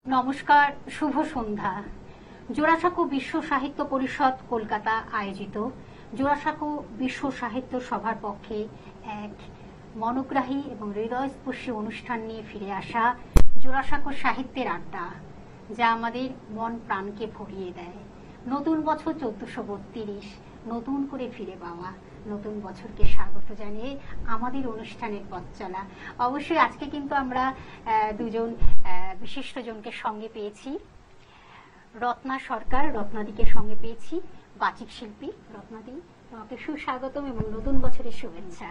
নমস্কার, শুভ সন্ধ্যা। জোড়াসাঁকো বিশ্ব সাহিত্য পরিষদ কলকাতা আয়োজিত জোড়াসাঁকো বিশ্ব সাহিত্য সভার পক্ষে এক মনোগ্রাহী এবং হৃদয়স্পর্শী অনুষ্ঠান নিয়ে ফিরে আসা জোড়াসাঁকো সাহিত্যের আড্ডা, যা আমাদের মন প্রাণকে ভরিয়ে দেয়। নতুন বছর 1432, নতুন করে ফিরে পাওয়া, নতুন বছরকে স্বাগত জানিয়ে আমাদের অনুষ্ঠানের পথ চলা। অবশ্যই আজকে কিন্তু আমরা দুজন বিশিষ্টজনকে সঙ্গে পেয়েছি। রত্না সরকার, রত্নাদিকে সঙ্গে পেয়েছি, বাচিক শিল্পী রত্নাদি। তোমাকে সুস্বাগতম এবং নতুন বছরের শুভেচ্ছা।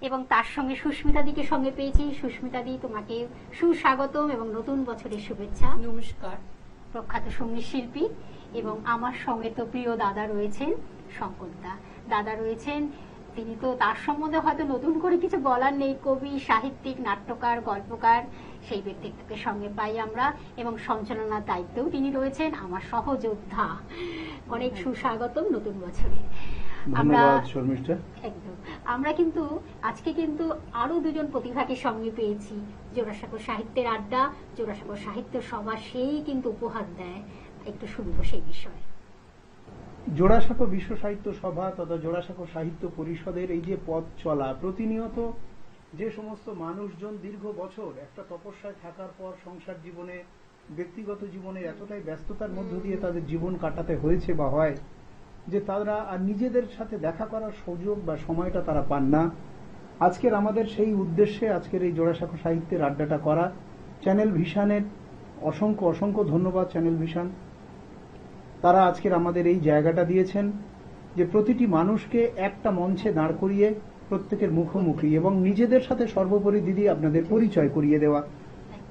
এবং তার সঙ্গে সুস্মিতাদিকে সঙ্গে পেয়েছি। সুস্মিতাদি, তোমাকে সুস্বাগতম এবং নতুন বছরের শুভেচ্ছা। নমস্কার। প্রখ্যাত সঙ্গীত শিল্পী এবং আমার সঙ্গে তো প্রিয় দাদা রয়েছেন শঙ্করদা। দাদা রয়েছেন, তিনি তো তার সম্বন্ধে হয়তো নতুন করে কিছু বলার নেই, কবি, সাহিত্যিক, নাট্যকার, গল্পকার, সেই ব্যক্তিত্বকে সঙ্গে পাই আমরা। এবং সঞ্চালনার দায়িত্বেও তিনি রয়েছেন, আমার সহযোদ্ধা। অনেক সুস্বাগতম নতুন বছরে। আমরা কিন্তু আজকে কিন্তু আরো দুজন প্রতিভাকে সঙ্গে পেয়েছি। জোড়াসাঁকো সাহিত্যের আড্ডা, জোড়াসাঁকো সাহিত্য সভা সেই কিন্তু উপহার দেয়। একটু শুনবো সেই বিষয়ে। জোড়াসাঁকো বিশ্ব সাহিত্য সভা তথা জোড়াসাঁকো সাহিত্য পরিষদের এই যে পথ চলা, প্রতিনিয়ত যে সমস্ত মানুষজন দীর্ঘ বছর একটা তপস্যায় থাকার পর সংসার জীবনে, ব্যক্তিগত জীবনে এতটাই ব্যস্ততার মধ্য দিয়ে তাদের জীবন কাটাতে হয়েছে বা হয় যে তারা আর নিজেদের সাথে দেখা করার সুযোগ বা সময়টা তারা পান না। আজকের আমাদের সেই উদ্দেশ্যে আজকের এই জোড়াসাঁকো সাহিত্যের আড্ডাটা করা। চ্যানেল ভিশনের অসংখ্য অসংখ্য ধন্যবাদ। চ্যানেল ভিশন, তারা আজকের আমাদের এই জায়গাটা দিয়েছেন যে প্রতিটি মানুষকে একটা মঞ্চে দাঁড় করিয়ে প্রত্যেকের মুখোমুখি এবং নিজেদের সাথে সর্বোপরি দিদি আপনাদের পরিচয় করিয়ে দেওয়া।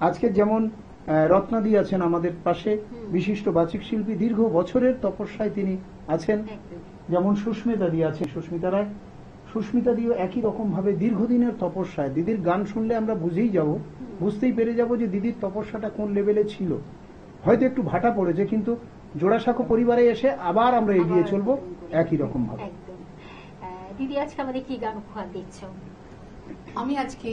আজকে যেমন রত্নাদি আছেন আমাদের পাশে, বিশিষ্ট বাচিক শিল্পী, দীর্ঘ বছরের তপস্যায় তিনি আছেন। যেমন সুস্মিতাদি আছে, সুস্মিতা রায়। সুস্মিতাদিও একই রকম ভাবে দীর্ঘদিনের তপস্যায়। দিদির গান শুনলে আমরা বুঝতেই পেরে যাব যে দিদির তপস্যাটা কোন লেভেলে ছিল। হয়তো একটু ভাটা পড়েছে, কিন্তু জোড়াসাঁকো পরিবারে এসে আবার আমরা এগিয়ে চলবো একই রকম ভাবে। দিদি, আজকে আমাদের কি গান উপহার দিচ্ছ? আমি আজকে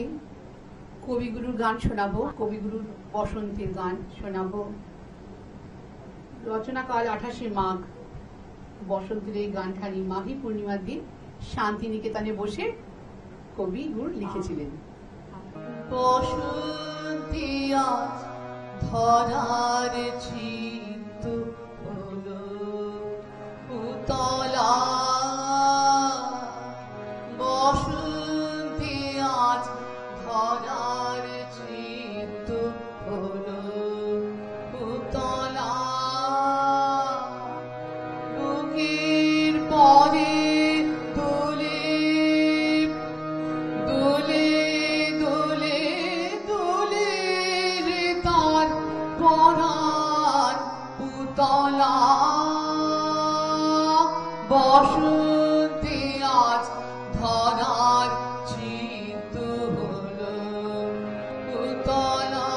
কবিগুরুর গান শোনাবো, কবিগুরুর বসন্তের গান শোনাবো। রচনাকাল 28শে মাঘ। বসন্তের এই গানখানি মাঘী পূর্ণিমার দিন শান্তিনিকেতনে বসে কবিগুরু লিখেছিলেন। বসন্তি আজ ধরার চিত্ত হলো উতলা, বসন্তি আজ ধরার চিত্ত হলো উতলা, বুকের পরে দোলে দোলে দোলে দোলে রে তার পরাণ পুতলা, বসন্তে আজ ধরার চিত্ত হলো উতলা,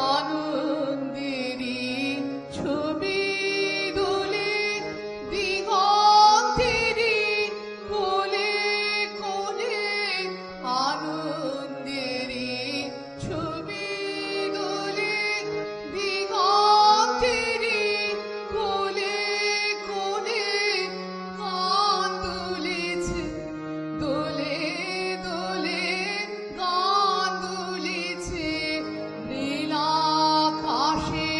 আনন্দেরই ছবি দোলে দিগন্তেরই কোলে কোলে, আনন্দেরই ছবি দোলে দিগন্তেরই কোলে কোলে, গান দুলেছে দোলে দোলে, গান দুলেছে নীলাকাশে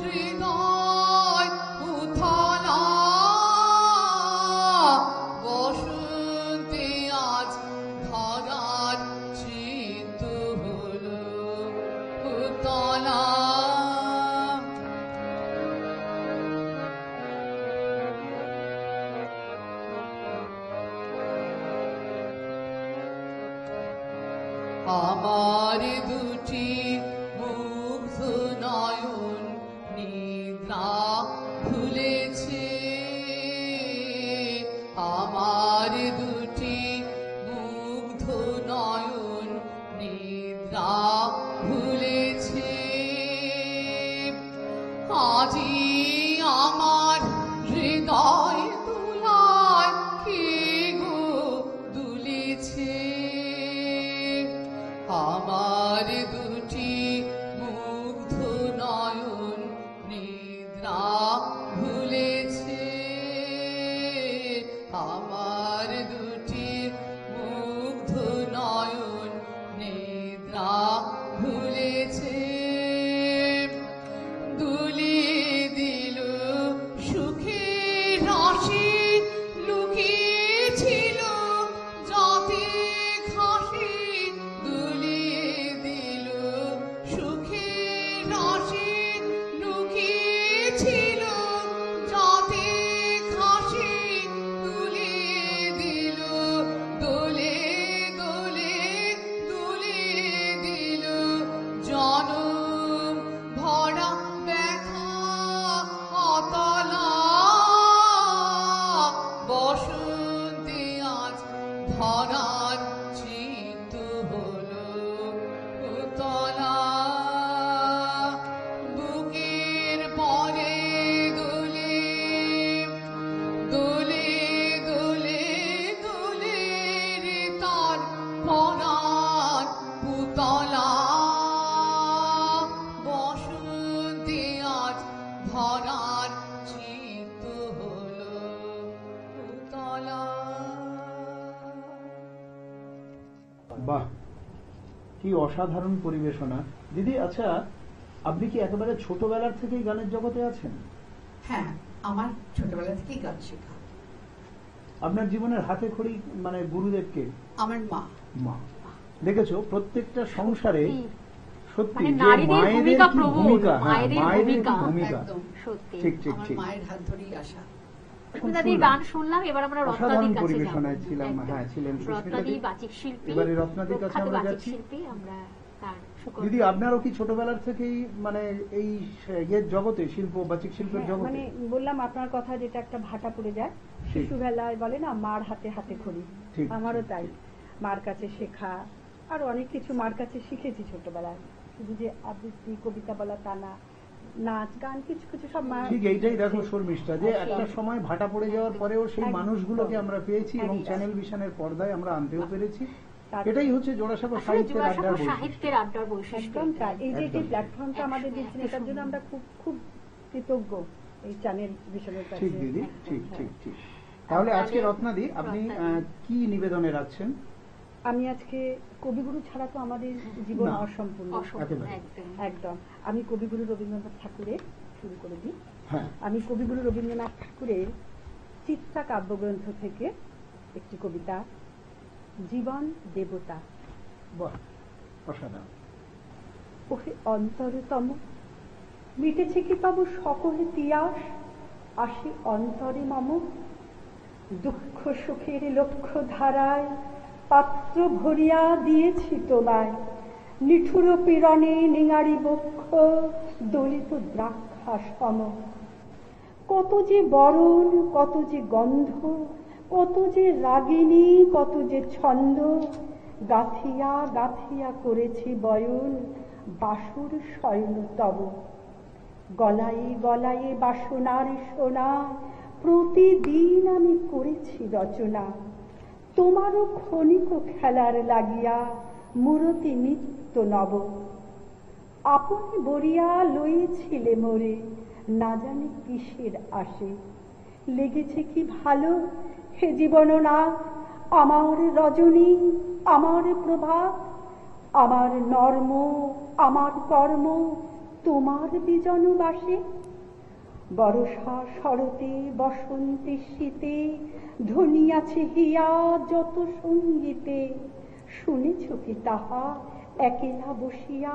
হৃদয় উথলা, বসন্তে আজ ধরার চিত্ত হলো উতলা। আমার দুটি মুগ্ধ নয়ন নিদ্রা ভুলেছে, আমার দুটি মুগ্ধ নয়ন নিদ্রা ভুলেছে, আজি আমার হৃদয় দুলায় কে গো দুলেছে, আমার দুটি বাহ, কি অসাধারণ পরিবেশনা। দিদি, আচ্ছা, আপনি কি একেবারে ছোটবেলার থেকেই গানের জগতে আছেন? হ্যাঁ, আমার ছোটবেলা থেকেই গান শেখা। আপনার জীবনের হাতে খড়ি মানে গুরুদেবকে? আমার মা। মা। দেখেছো, প্রত্যেকটা সংসারে সত্যি মানে যে নারীদের মায়েদের ভূমিকা কি প্রবল, ভূমিকা, হ্যাঁ, মায়েদের মায়েদের কি ভূমিকা। ভূমিকা। একদম সত্যি। ঠিক ঠিক আমার ঠিক। মায়ের হাত ধরেই আসা। সুস্মিতাদির গান শুনলাম, এবার আমরা অসাধারণ রত্নাদির কাছে পরিবেশনায় যাবো। ছিলাম, একদম। হ্যাঁ, ছিলেন রত্নাদি সুস্মিতাদি। বাচিক শিল্পী, এবারে রত্নাদির কাছে প্রখ্যাত আমরা বাচিক যাচ্ছি। শিল্পী, আমরা তার সুকন্যা। দিদি, আপনারও কি ছোটবেলার থেকেই মানে এই ইয়ের জগতে, শিল্প বাচিক শিল্পের হ্যাঁ, জগতে? মানে বললাম আপনার কথা, যেটা একটা ভাটা পড়ে যায় শিশুবেলায়, বলে না মার হাতে হাতে খড়ি, ঠিক, আমারও ঠিক, তাই। মার কাছে শেখা, আর অনেক কিছু মার কাছে শিখেছি ছোটবেলায়। শুধু যে আবৃত্তি কবিতা বলা তা না, নাচ গান কিছু কিছু সব মা। ঠিক এইটাই দেখো শর্মিষ্ঠা, যে একটা সময় ভাটা পড়ে যাওয়ার পরেও সেই একদম। মানুষগুলোকে আমরা পেয়েছি এবং একদম। চ্যানেল ভিশনের পর্দায় আমরা আনতেও পেরেছি। তার- এটাই হচ্ছে জোড়াসাঁকো আসলে সাহিত্যের জোড়াসাঁকো আড্ডার বৈশিষ্ট্য। সাহিত্যের আড্ডার বৈশিষ্ট্য একদম তাই। এই যে একদম। প্ল্যাটফর্মটা আমাদের দিচ্ছেন, এটার জন্য আমরা খুব খুব কৃতজ্ঞ এই চ্যানেল ভিশনের কাছে। ঠিক দিদি, একদম, ঠিক হ্যাঁ। ঠিক ঠিক। তাহলে আজকে রত্নাদি, আপনি কি নিবেদনে রাখছেন? আমি আজকে কবিগুরু ছাড়া তো আমাদের জীবন না। অসম্পূর্ণ। একেবারে। একদম। একদম। আমি কবিগুরু রবীন্দ্রনাথ ঠাকুরের শুরু করে দিই। হ্যাঁ, আমি কবিগুরু রবীন্দ্রনাথ ঠাকুরের চিত্রা কাব্যগ্রন্থ থেকে একটি কবিতা, জীবন দেবতা। বাহ, অসাধারণ। ওহে অন্তরতম, মিটেছে কি পাবো সকলে তিয়াস, আসি অন্তরে মম, দুঃখ সুখের লক্ষ্য ধারায় পাত্র ভরিয়া দিয়েছি তোমায়, নিঠুর পীড়নে নিঙারি বক্ষ দলিত দ্রাক্ষা সম। কত যে বরণ, কত যে গন্ধ, কত যে রাগিনী, কত যে ছন্দ, গাথিয়া গাথিয়া করেছি বয়ন বাসুর শয়ন তব। গলায়ে গলায়ে বাসনার সোনা, প্রতিদিন আমি করেছি রচনা, তোমারও ক্ষণিক খেলার লাগিয়া মূরতি নিত্য নব। আপনি বরিয়া লইছিলে মোরে, না জানি কিসের আসে, লেগেছে কি ভালো হে জীবন না, আমার রজনী, আমার প্রভাত, আমার নর্ম, আমার কর্ম তোমার বিজন বাসে। বর্ষা শরতে বসন্তে শীতে ধ্বনিয়াছে হিয়া যত সঙ্গীতে, শুনেছ কি তাহা একেলা বসিয়া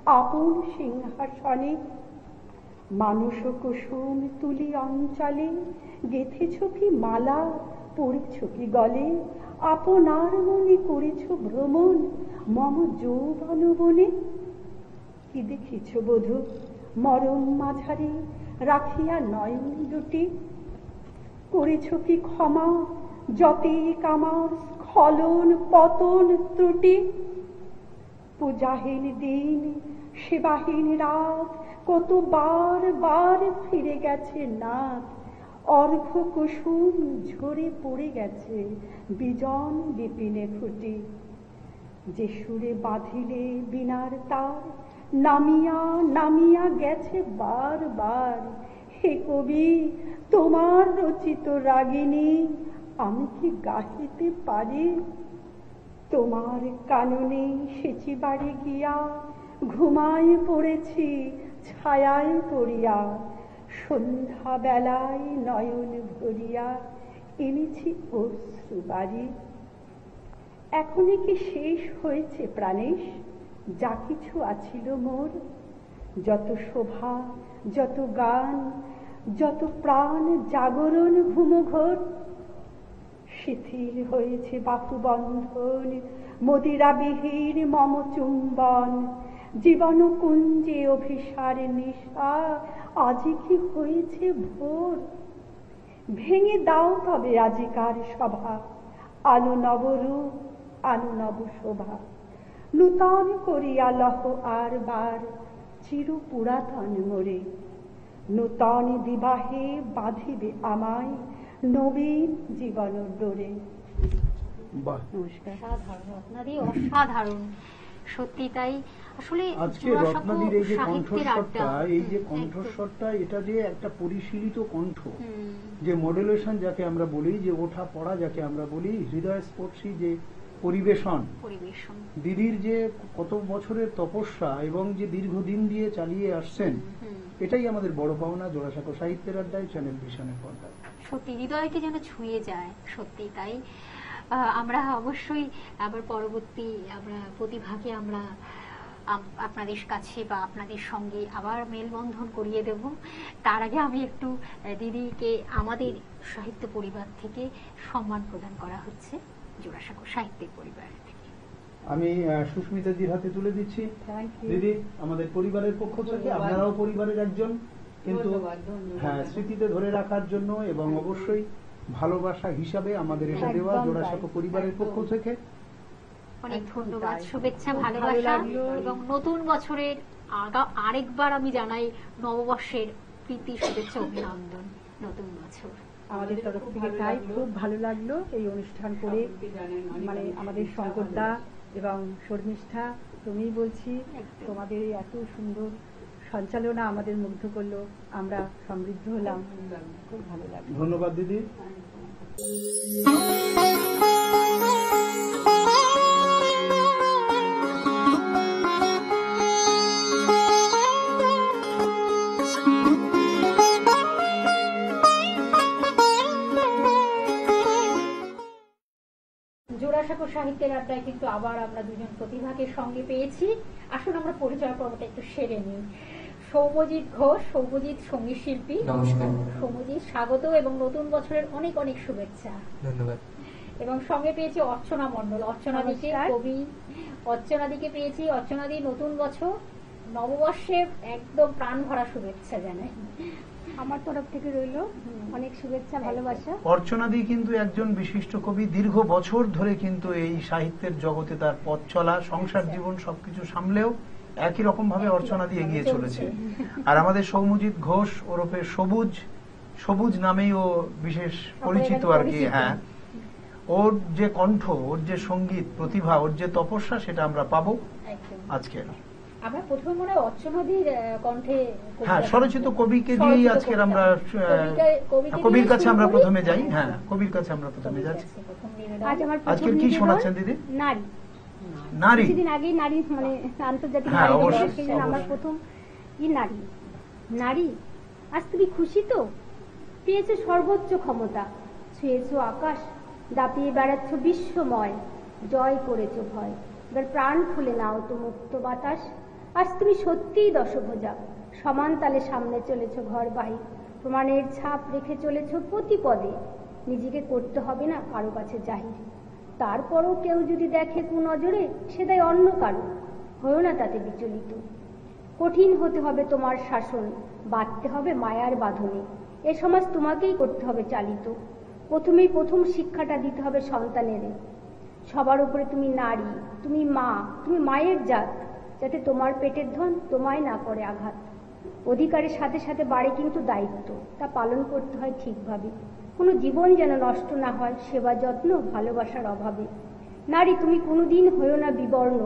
আপন সিংহাসনে। মানস কুসুম তুলি অঞ্চলে গেথেছ কি মালা, পড়েছ কি গলে, আপনার মনে করেছ ভ্রমণ মম যৌবন বনে। কি দেখিছ বধূ মরম মাঝারে রাখিয়া নয়ন দুটি, করেছ কি ক্ষমা যতে কামার স্খলন পতন ত্রুটি। পূজাহীন দিন সেবাহীন রাত, কত বার বার ফিরে গেছে নাথ, অর্ঘ কুসুম ঝরে পড়ে গেছে বিজন বিপিনে ফুটি। যে সুরে বাঁধিলে বিনার তার, নামিয়া নামিয়া গেছে বার বার। হে কবি, তোমার রচিত রাগিনী আমি কি গাহিতে পারি? তোমার কাননে সেচি বাড়ি গিয়া ঘুমায় পড়েছি ছায়ায় পড়িয়া, সন্ধ্যা বেলায় নয়ন ভরিয়া এনেছি অশ্রু বাড়ি। এখনই কি শেষ হয়েছে প্রাণেশ যা কিছু আছিল মোর? যত শোভা, যত গান, যত প্রাণ জাগরণ ঘুমঘোর, শিথিল হয়েছে বাহু বন্ধন, মদিরাবিহীন মম চুম্বন, জীবন কুঞ্জে অভিসার নিশা আজি কি হয়েছে ভোর। ভেঙে দাও তবে আজিকার সভা, আলো নবরূপ, আলো নব শোভা, নূতন করিয়া লহ আর বার চির পুরাতন মোরে। নূতন বিবাহে বাঁধিবে আমায় নবীন জীবন ডোরে। বাহ, নমস্কার। অসাধারণ রত্নাদি, অসাধারণ, সত্যি তাই। আসলে আজকে জোড়াসাঁকো রত্নাদির এই যে সাহিত্যের কণ্ঠস্বরটা, আড্ডা, এই যে একদম। কণ্ঠস্বরটা, এটা যে একটা পরিশীলিত কণ্ঠ, হুম, যে মডুলেশন যাকে আমরা বলি, যে ওঠা পড়া যাকে আমরা বলি, হৃদয়স্পর্শী যে পরিবেশন, পরিবেশন। দিদির যে কত বছরের তপস্যা এবং যে দীর্ঘদিন দিয়ে চালিয়ে আসছেন, এটাই আমাদের বড় পাওনা জোড়াসাঁকো সাহিত্যের আড্ডায়, চ্যানেল ভিশনের পর্দায়। সত্যি হৃদয়কে যেন ছুঁয়ে যায়, সত্যি তাই। আমরা অবশ্যই আবার পরবর্তী আমরা প্রতিভাকে আমরা আপনাদের কাছে বা আপনাদের সঙ্গে আবার মেলবন্ধন করিয়ে দেব। তার আগে আমি একটু দিদিকে আমাদের সাহিত্য পরিবার থেকে সম্মান প্রদান করা হচ্ছে জোড়াসাঁকো সাহিত্যের পরিবার থেকে। আমি সুস্মিতাজির হাতে তুলে দিচ্ছি। দিদি, আমাদের পরিবারের পক্ষ থেকে আপনারাও পরিবারের একজন, কিন্তু হ্যাঁ, স্মৃতিতে ধরে রাখার জন্য এবং অবশ্যই ভালোবাসা হিসাবে আমাদের এটা দেওয়া জোড়াসাঁকো পরিবারের পক্ষ থেকে অনেক ধন্যবাদ, শুভেচ্ছা, ভালোবাসা এবং নতুন বছরের আরেকবার আমি জানাই নববর্ষের প্রীতি, শুভেচ্ছা, অভিনন্দন। নতুন বছর আমাদের তরফ থেকে তাই খুব ভালো লাগলো এই অনুষ্ঠান করে, মানে আমাদের শঙ্করদা এবং শর্মিষ্ঠা, তুমিই বলছি, তোমাদের এই এত সুন্দর সঞ্চালনা আমাদের মুগ্ধ করলো, আমরা সমৃদ্ধ হলাম, খুব ভালো লাগলো। ধন্যবাদ দিদি। জোড়াসাঁকো সাহিত্যের আড্ডায় কিন্তু আবার আমরা দুজন প্রতিভাকে সঙ্গে পেয়েছি। আসুন আমরা পরিচয় পর্বটা একটু সেরে নিই। সৌম্যজিৎ ঘোষ, সৌম্যজিৎ সঙ্গীত শিল্পী। নমস্কার। সৌম্যজিৎ, স্বাগত এবং নতুন বছরের অনেক অনেক শুভেচ্ছা। ধন্যবাদ। এবং সঙ্গে পেয়েছি অর্চনা মণ্ডল, অর্চনাদিকে, কবি অর্চনাদিকে পেয়েছি। অর্চনাদি, নতুন বছর নববর্ষে একদম প্রাণ ভরা শুভেচ্ছা জানাই। আমার তরফ থেকে রইল অনেক শুভেচ্ছা, ভালোবাসা। অর্চনাদি কিন্তু একজন বিশিষ্ট কবি, দীর্ঘ বছর ধরে কিন্তু এই সাহিত্যের জগতে তার পথ চলা, সংসার জীবন সবকিছু সামলেও একই রকম ভাবে অর্চনাদি এগিয়ে চলেছে। আর আমাদের সৌম্যজিৎ ঘোষ ওরফে সবুজ, সবুজ নামেই ও বিশেষ পরিচিত আর কি। হ্যাঁ, ওর যে কণ্ঠ, ওর যে সঙ্গীত প্রতিভা, ওর যে তপস্যা, সেটা আমরা পাবো আজকে। আমরা প্রথমে মনে হয় অর্চনাদির কণ্ঠে, হ্যাঁ, স্বরচিত কবিকে দিয়েই আজকের আমরা কবির কাছে আমরা প্রথমে যাই। হ্যাঁ, কবির কাছে আমরা প্রথমে যাচ্ছি। আজকে কি শোনাচ্ছেন দিদি? নারী। নারী, কিছুদিন আগেই নারী, মানে আন্তর্জাতিক হ্যাঁ, নারী দিবস, অবশ্যই, সেই জন্য আমার অবশ্যই। প্রথম কি নারী। নারী, আজ তুমি খুশি তো? পেয়েছো সর্বোচ্চ ক্ষমতা, ছুঁয়েছো আকাশ, দাপিয়ে বেড়াচ্ছ বিশ্বময়, জয় করেছো ভয়, এবার প্রাণ খুলে নাও তো মুক্ত বাতাস। আজ তুমি সত্যিই দশভুজা, সমান তালে সামনে চলেছো ঘর বাহির, প্রমাণের ছাপ রেখে চলেছো প্রতি পদে, নিজেকে করতে হবে না কারো কাছে জাহির। তারপরও কেউ যদি দেখে কুনজরে, সে দেয় অন্য কারো, হয়েও না তাতে বিচলিত। কঠিন হতে হবে তোমার শাসন, বাঁধতে হবে মায়ার বাঁধনে, এ সমাজ তোমাকেই করতে হবে চালিত। প্রথমেই প্রথম শিক্ষাটা দিতে হবে সন্তানের, সবার উপরে তুমি নারী, তুমি মা, তুমি মায়ের জাত, যাতে তোমার পেটের ধন তোমায় না করে আঘাত। অধিকারের সাথে সাথে বাড়ে কিন্তু দায়িত্ব, তা পালন করতে হয় ঠিকভাবে, কোনো জীবন যেন নষ্ট না হয় সেবা যত্ন ভালোবাসার অভাবে। নারী, তুমি কোনোদিন হয়েও না বিবর্ণ,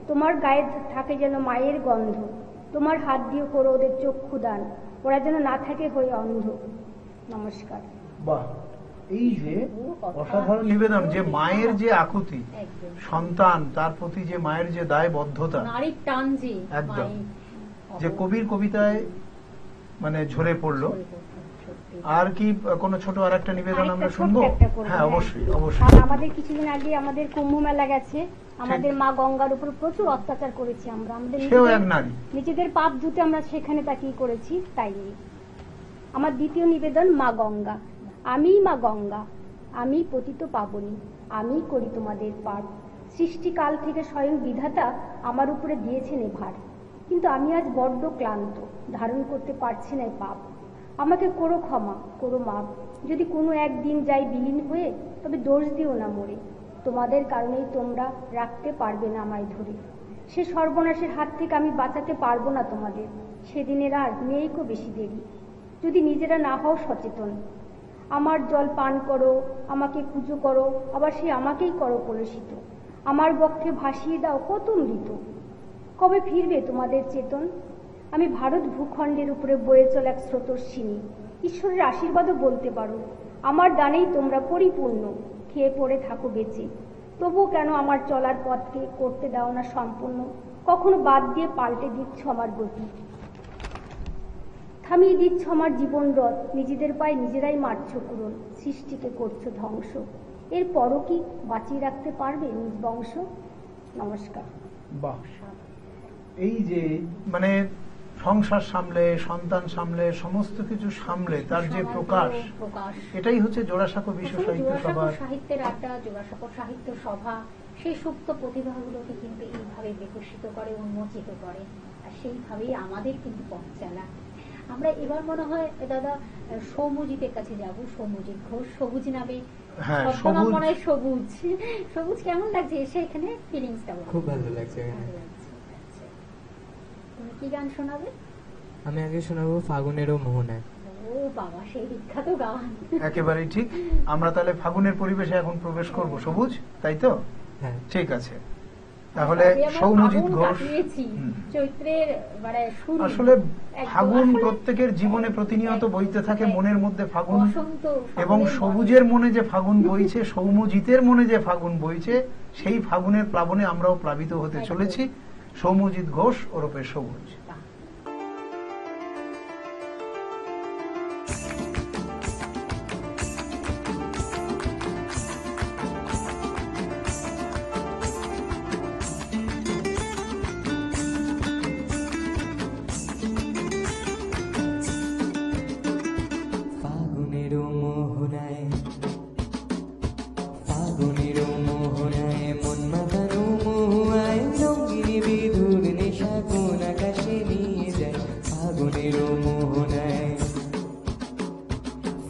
তোমার গায়ে থাকে যেন মায়ের গন্ধ, তোমার হাত দিয়ে করো ওদের চক্ষু দান, ওরা যেন না থাকে হয়ে অন্ধ। নমস্কার। বাহ, এই যে অসাধারণ নিবেদন, যে মায়ের যে আকুতি, সন্তান, তার প্রতি যে মায়ের যে দায়বদ্ধতা, নারীর টান যে একদম, যে কবির কবিতায় মানে ঝরে পড়লো। আর কি কোনো ছোট আর একটা নিবেদন আমরা শুনবো? হ্যাঁ, অবশ্যই অবশ্যই। আমাদের কিছুদিন আগে আমাদের কুম্ভ মেলা গেছে, আমাদের মা গঙ্গার উপর প্রচুর অত্যাচার করেছি আমরা, আমাদের নিজেদের পাপ ধুতে আমরা সেখানে তাকিয়ে করেছি। তাই আমার দ্বিতীয় নিবেদন মা গঙ্গা। আমি মা গঙ্গা, আমি পতিত পাবনী, আমি করি তোমাদের পাপ। সৃষ্টিকাল থেকে স্বয়ং বিধাতা আমার উপরে দিয়েছেন এ ভার, কিন্তু আমি আজ বড্ড ক্লান্ত, ধারণ করতে পারছি না পাপ। আমাকে করো ক্ষমা, করো মাপ, যদি কোনো একদিন যাই বিলীন হয়ে, তবে দোষ দিও না মরে, তোমাদের কারণেই তোমরা রাখতে পারবে না আমায় ধরে। সে সর্বনাশের হাত থেকে আমি বাঁচাতে পারবো না তোমাদের, সেদিনের আর নেই কো বেশি দেরি, যদি নিজেরা না হও সচেতন। আমার জল পান করো, আমাকে পুজো করো, আবার সে আমাকেই করো কলুষিত। আমার বক্ষে ভাসিয়ে দাও কত মৃত, কবে ফিরবে তোমাদের চেতন? আমি ভারত ভূখণ্ডের উপরে বয়ে চল এক স্রোতস্বিনী, ঈশ্বরের আশীর্বাদও বলতে পারো। আমার দানেই তোমরা পরিপূর্ণ, খেয়ে পড়ে থাকো বেঁচে, তবুও কেন আমার চলার পথকে করতে দাও না সম্পূর্ণ? কখনো বাদ দিয়ে পাল্টে দিচ্ছ আমার গতি, থামিয়ে দিচ্ছ আমার জীবন রথ, নিজেদের পায়ে নিজেরাই মারছ কুড়োল, সৃষ্টিকে করছো ধ্বংস। এরপরও কি বাঁচিয়ে রাখতে পারবে নিজ বংশ? নমস্কার। বাহ, এই যে মানে সংসার সামলে, সন্তান সামলে, সমস্ত কিছু সামলে তার যে প্রকাশ, এটাই হচ্ছে জোড়াসাঁকো বিশ্ব সাহিত্য সভার সাহিত্যের আড্ডা, জোড়াসাঁকো সাহিত্য সভা সেই সুপ্ত প্রতিভাগুলোকে কিন্তু এইভাবে বিকশিত করে, উন্মোচিত করে, আর সেইভাবেই আমাদের কিন্তু পথ চলা। আমরা এবার মনে হয় দাদা সৌম্যজিতের কাছে যাব, সৌম্যজিৎ ঘোষ, সবুজ নামে। হ্যাঁ, ছদ্মনাম মনে হয় সবুজ। সবুজ কেমন লাগছে এসে এখানে? ফিলিংসটা খুব ভালো লাগছে। তুমি কি গান শোনাবে? আমি আগে শোনাবো ফাগুনেরও মোহনায়। ও বাবা, সেই বিখ্যাত গান। একেবারেই ঠিক। আমরা তাহলে ফাগুনের পরিবেশে এখন প্রবেশ করব, সবুজ, তাই তো? হ্যাঁ, ঠিক আছে। তাহলে সৌম্যজিৎ ঘোষ। চৈত্রের মানে শুরু, আসলে ফাগুন প্রত্যেকের জীবনে প্রতিনিয়ত বইতে থাকে, মনের মধ্যে ফাগুন, এবং সবুজের মনে যে ফাগুন বইছে, সৌম্যজিতের মনে যে ফাগুন বইছে, সেই ফাগুনের প্লাবনে আমরাও প্লাবিত হতে চলেছি। সৌম্যজিৎ ঘোষ ওরফে সবুজ। ফাগুনেরও মোহনায়, ফাগুনেরও মোহনায় মন মাতানো মহুয়ায়, রঙিনী বিধুর নেশা কোন আকাশে নিয়ে যায়। ফাগুনেরও মোহনায়,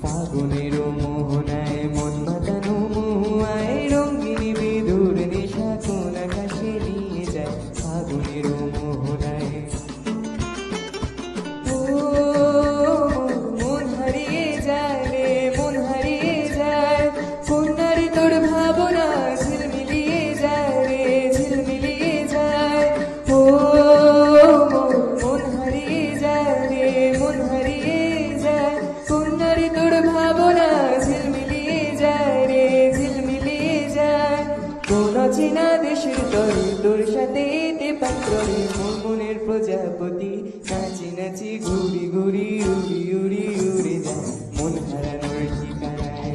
ফাগুনেরও মোহনায় মন মাতানো মহুয়ায়, রঙিনী বিধুর নেশা কোন আকাশে নিয়ে যায়। ফাগুনেরও মোহনায় মন হারিয়ে যায় রে, মন হারিয়ে যায়, কন্যারে তোর ভাবনা ঝিলমিলিয়ে যায় রে, ঝিলমিলিয়ে যায়। ও মন হারিয়ে যায় রে, মন হারিয়ে যায়, কন্যারে তোর ভাবনা ঝিলমিলিয়ে যায় রে, ঝিলমিলিয়ে যায়। কোন চেনা দেশের তরে তোর সাথে এতে পাত্রে, মন মনের প্রজাপতি নাচি নাচি ঘুরি ঘুরি উড়ি উড়ি উড়ে যায় মন হারানোর ঠিকানায়।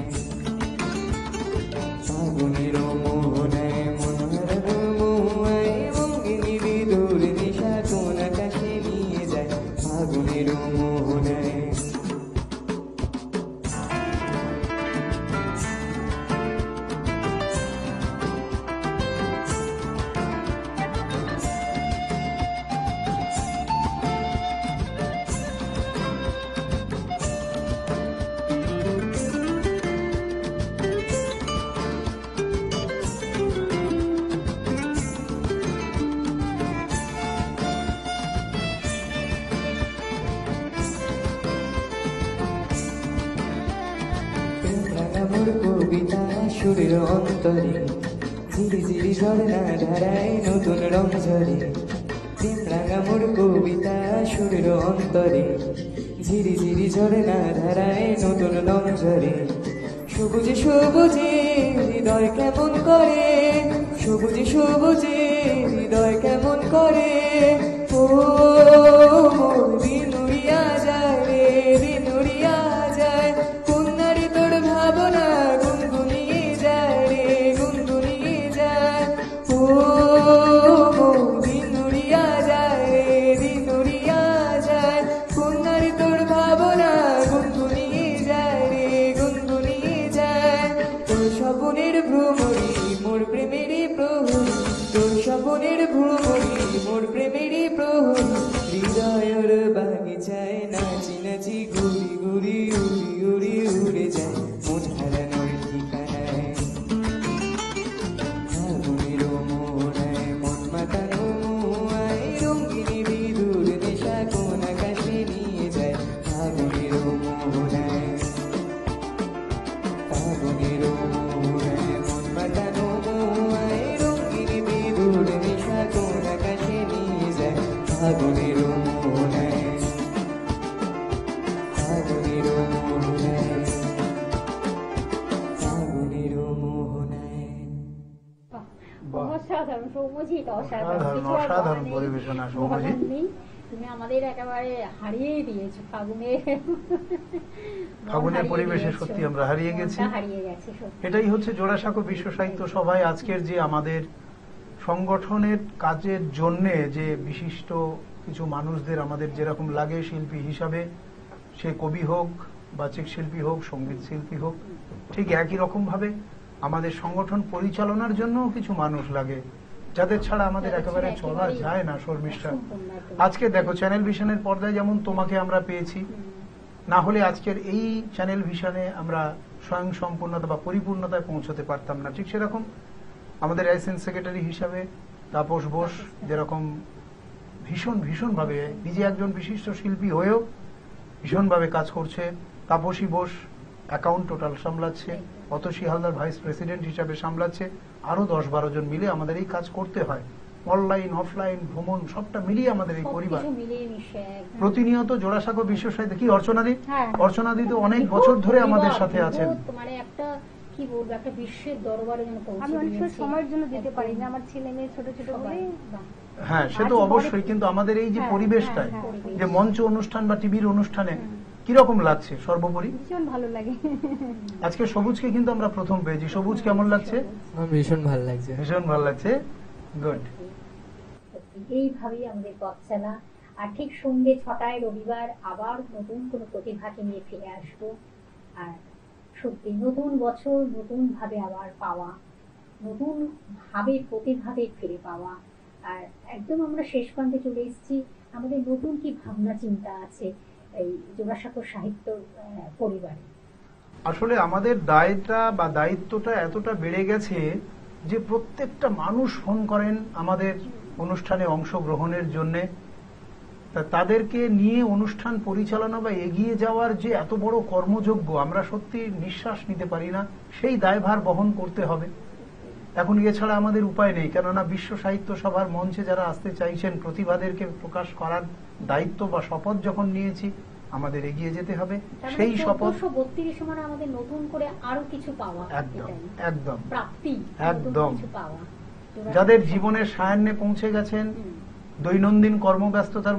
ফাগুনেরও মোহনায় মন হারানোর মোহায়, রঙিনী বিধুর নেশা কোন আকাশে নিয়ে যায়। ফাগুনেরও মোহনায় মোর কবিতা সুরের অন্তরে, ঝিরি ঝিরি ঝর্ণা ধারায় নতুন রং ঝরে। প্রেম রাঙা মোর কবিতা সুরের অন্তরে, ঝিরি ঝিরি ঝর্ণা ধারায় নতুন রং ঝরে। সবুজে সবুজে হৃদয় কেমন করে, সবুজে সবুজে হৃদয় কেমন করে। ও মোর দিন উড়িয়া যায় রে, দিন উড়িয়া যায়, কন্যারে তোর ভাবনা গুনগুনিয়ে যায় রে, গুনগুনিয়ে যায়। ও মোর দিন উড়িয়া যায় রে, দিন উড়িয়া যায়, কন্যারে তোর ভাবনা গুনগুনিয়ে যায় রে, গুনগুনিয়ে যায়। তোর স্বপনের ভ্রমরি মোর প্রেমেরই প্রহরী, তোর স্বপনের ভ্রমরি মোর প্রেমেরই প্রহরী। হৃদয়ের বাগিচায় নাচি নাচি ঘুরি ঘুরি উড়ি উড়ি উড়ে যায় মন হারানোর ঠিকানায়। ফাগুনেরও মোহনায় মন মাতানো মহুয়ায়, রঙিনী বিধুর নেশা কোন আকাশে নিয়ে যায়। ফাগুনেরও মোহনায়, ফাগুনেরও মোহনায় মন মাতানো মহুয়ায়, রঙিনী বিধুর নেশা কোন আকাশে নিয়ে যায়। ফাগুনেরও মোহনায়, ফাগুনেরও মোহনায়, ফাগুনেরও মোহনায়। সৌম্যজি, এটা অসাধারণ, অসাধারণ, কিছু আর অসাধারণ বলার নেই, পরিবেশনা সৌম্যজি। বলার নেই। তুমি আমাদের একেবারে হারিয়ে দিয়েছো ফাগুনের ফাগুনের পরিবেশে সত্যি আমরা হারিয়ে গেছি। হারিয়ে গেছি সত্যি। এটাই হচ্ছে জোড়াসাঁকো বিশ্ব সাহিত্য সভায় আজকের যে আমাদের সংগঠনের কাজের জন্যে যে বিশিষ্ট কিছু মানুষদের আমাদের যেরকম লাগে শিল্পী হিসাবে, সে কবি হোক, বাচিক শিল্পী হোক, সঙ্গীত শিল্পী হোক, ঠিক একই রকম ভাবে আমাদের সংগঠন পরিচালনার জন্য কিছু মানুষ লাগে, যাদের ছাড়া আমাদের একেবারে চলা যায় না শর্মিষ্ঠা। আজকে দেখো চ্যানেল ভিশনের পর্দায় যেমন তোমাকে আমরা পেয়েছি, না হলে আজকের এই চ্যানেল ভিশনে আমরা স্বয়ং সম্পূর্ণতা বা পরিপূর্ণতায় পৌঁছতে পারতাম না। ঠিক সেরকম আমাদের অ্যাসিস্ট্যান্ট সেক্রেটারি হিসাবে তাপস বোস যেরকম ভীষণভাবে নিজে একজন বিশিষ্ট শিল্পী হয়েও ভীষণভাবে কাজ করছে, তাপসী বোস অ্যাকাউন্ট টোটাল সামলাচ্ছে, অতসী হালদার ভাইস প্রেসিডেন্ট হিসাবে সামলাচ্ছে, আরো 10-12 জন মিলে আমাদের এই কাজ করতে হয়। অনলাইন অফলাইন ভ্রমণ সবটা মিলিয়ে আমাদের এই পরিবার প্রতিনিয়ত জোড়াসাঁকো বিশ্ব সাহিত্য। কি অর্চনাদি? অর্চনাদি তো অনেক বছর ধরে আমাদের সাথে আছেন। মানে একটা কি বলবো, একটা বিশ্বের দরবারে যেন পৌঁছে আমি অনেক সময় দিয়েছি। সময়ের জন্য যেতে পারি না, আমার ছেলে মেয়ে ছোট ছোট বলে। হ্যাঁ, সে তো অবশ্যই, কিন্তু আমাদের এই যে পরিবেশটায় যে মঞ্চ অনুষ্ঠান বা টিভির অনুষ্ঠানে কিরকম লাগছে সর্বোপরি? ভীষণ ভালো লাগে। আজকে সবুজকে কিন্তু আমরা প্রথম পেয়েছি। সবুজ কেমন লাগছে? আমার ভীষণ ভালো লাগছে। ভীষণ ভালো লাগছে, গুড। এইভাবেই আমাদের পথ চলা। আর ঠিক সন্ধ্যে 6টায় রবিবার আবার নতুন কোনো প্রতিভাকে নিয়ে ফিরে আসবো। আর সত্যি নতুন বছর নতুন ভাবে আবার পাওয়া, নতুন ভাবে প্রতিভাকে ফিরে পাওয়া। আর একদম আমরা শেষ প্রান্তে চলে এসেছি। আমাদের নতুন কি ভাবনা চিন্তা আছে এই জোড়াসাঁকো সাহিত্য পরিবারে। আসলে আমাদের দায়িত্বটা এতটা বেড়ে গেছে যে প্রত্যেকটা মানুষ ফোন করেন আমাদের অনুষ্ঠানে অংশগ্রহণের জন্য। তাদেরকে নিয়ে অনুষ্ঠান পরিচালনা বা এগিয়ে যাওয়ার যে এত বড় কর্মযজ্ঞ, আমরা সত্যি নিঃশ্বাস নিতে পারি না। সেই দায়ভার বহন করতে হবে। এখন এছাড়া আমাদের উপায় নেই, কেননা বিশ্ব সাহিত্য সভার মঞ্চে যারা আসতে চাইছেন, প্রতিভাদেরকে প্রকাশ করার দায়িত্ব বা শপথ যখন নিয়েছি, আমাদের এগিয়ে যেতে হবে। সেই শপথ 1432 মানে আমাদের নতুন করে আরো কিছু পাওয়া, একদম একদম প্রাপ্তি, একদম। কিছু পাওয়া। যাদের জীবনের সায়ান্নে পৌঁছে গেছেন, দৈনন্দিন কর্মব্যস্ততার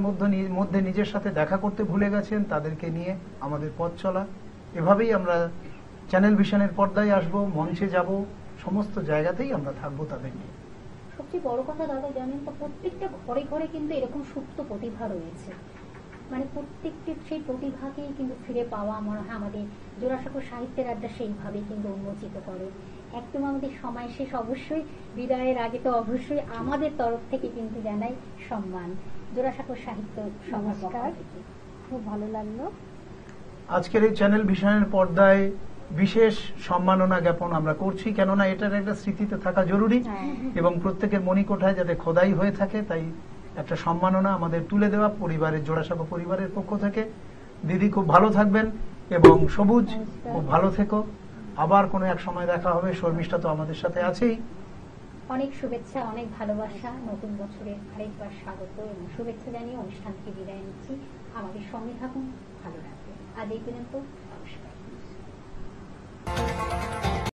মধ্যে নিজের সাথে দেখা করতে ভুলে গেছেন, তাদেরকে নিয়ে আমাদের পথ চলা। এভাবেই আমরা চ্যানেল ভিশনের পর্দায় আসব, মঞ্চে যাব, সমস্ত জায়গাতেই আমরা থাকবো তাদের নিয়ে। সবচেয়ে বড় কথা দাদা জানেন তো, প্রত্যেকটা ঘরে ঘরে কিন্তু এরকম সুপ্ত প্রতিভা রয়েছে। মানে প্রত্যেকটি সেই প্রতিভাকেই কিন্তু ফিরে পাওয়া মনে হয় আমাদের জোড়াসাঁকো সাহিত্যের আড্ডা সেইভাবেই কিন্তু উন্মোচিত করে। একদম আমাদের সময় শেষ। অবশ্যই বিদায়ের আগে তো অবশ্যই আমাদের তরফ থেকে কিন্তু জানাই সম্মান জোড়াসাঁকো সাহিত্য সভার পক্ষ থেকে। খুব ভালো লাগলো। আজকের এই চ্যানেল ভিশনের পর্দায় বিশেষ সম্মাননা জ্ঞাপন আমরা করছি, কেননা এটার একটা স্মৃতিতে থাকা জরুরি এবং প্রত্যেকের মণিকোঠায় যাতে খোদাই হয়ে থাকে, তাই একটা সম্মাননা আমাদের তুলে দেওয়া পরিবারের, জোড়াসাঁকো পরিবারের পক্ষ থেকে। দিদি খুব ভালো থাকবেন এবং সবুজ খুব ভালো থেকো। আবার কোনো এক সময় দেখা হবে। শর্মিষ্ঠা তো আমাদের সাথে আছেই। অনেক শুভেচ্ছা, অনেক ভালোবাসা। নতুন বছরের আরেকবার স্বাগত এবং শুভেচ্ছা জানিয়ে অনুষ্ঠান থেকে বিদায় নিচ্ছি। আমাদের সঙ্গে থাকুন, ভালো রাখবেন। আজ এই পর্যন্ত, নমস্কার।